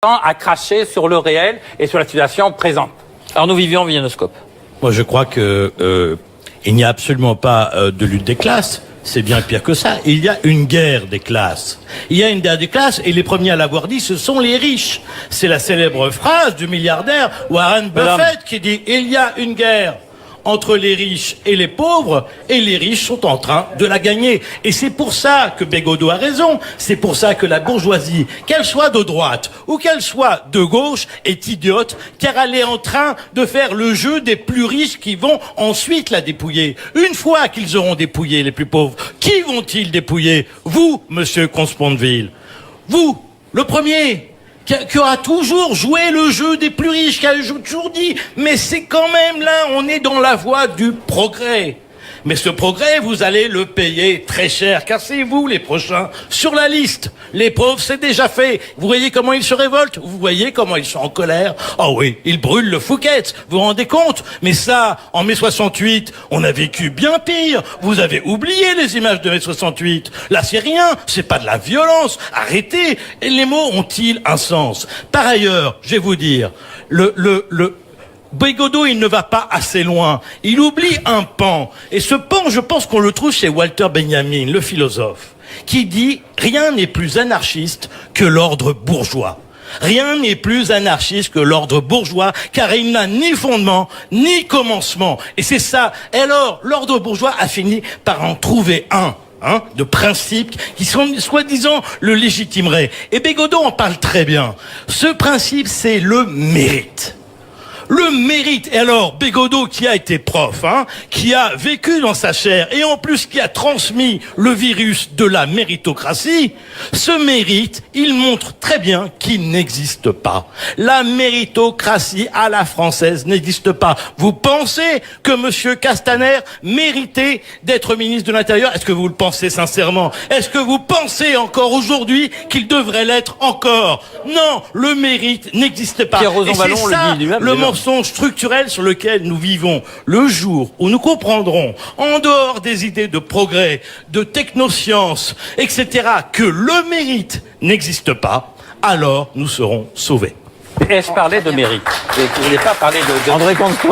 à cracher sur le réel et sur la situation présente. Arnaud Vivian, Villanoscope. Moi, je crois que il n'y a absolument pas de lutte des classes. C'est bien pire que ça. Il y a une guerre des classes. Il y a une guerre des classes et les premiers à l'avoir dit, ce sont les riches. C'est la célèbre phrase du milliardaire Warren Buffett qui dit « Il y a une guerre entre les riches et les pauvres, et les riches sont en train de la gagner. » Et c'est pour ça que Bégodeau a raison, c'est pour ça que la bourgeoisie, qu'elle soit de droite ou qu'elle soit de gauche, est idiote, car elle est en train de faire le jeu des plus riches qui vont ensuite la dépouiller. Une fois qu'ils auront dépouillé les plus pauvres, qui vont-ils dépouiller? Vous, monsieur Consponville. Vous, le premier, qui aura toujours joué le jeu des plus riches, qui a toujours dit « mais c'est quand même là, on est dans la voie du progrès ». Mais ce progrès, vous allez le payer très cher, car c'est vous les prochains sur la liste. Les pauvres, c'est déjà fait. Vous voyez comment ils se révoltent? Vous voyez comment ils sont en colère? Oh oui, ils brûlent le Fouquet, vous vous rendez compte? Mais ça, en mai 68, on a vécu bien pire. Vous avez oublié les images de mai 68. Là, c'est rien, c'est pas de la violence. Arrêtez. Et les mots ont-ils un sens? Par ailleurs, je vais vous dire, Bégodeau, il ne va pas assez loin. Il oublie un pan. Et ce pan, je pense qu'on le trouve chez Walter Benjamin, le philosophe, qui dit « Rien n'est plus anarchiste que l'ordre bourgeois ». Rien n'est plus anarchiste que l'ordre bourgeois, car il n'a ni fondement, ni commencement. Et c'est ça. Et alors, l'ordre bourgeois a fini par en trouver un. De principes qui, soi-disant, le légitimeraient. Et Bégodeau en parle très bien. Ce principe, c'est le mérite. Le mérite. Et alors, Bégodeau, qui a été prof, qui a vécu dans sa chair, et en plus qui a transmis le virus de la méritocratie, ce mérite, il montre très bien qu'il n'existe pas. La méritocratie à la française n'existe pas. Vous pensez que monsieur Castaner méritait d'être ministre de l'Intérieur? Est-ce que vous le pensez sincèrement? Est-ce que vous pensez encore aujourd'hui qu'il devrait l'être encore? Non, le mérite n'existe pas. Pierre Rosanvallon le dit lui-même. Le mensonge structurel sur lequel nous vivons. Le jour où nous comprendrons, en dehors des idées de progrès, de technosciences, etc., que le mérite n'existe pas, alors nous serons sauvés. Est-ce parler de mérite? Vous n'avez pas parlé de... André Comte.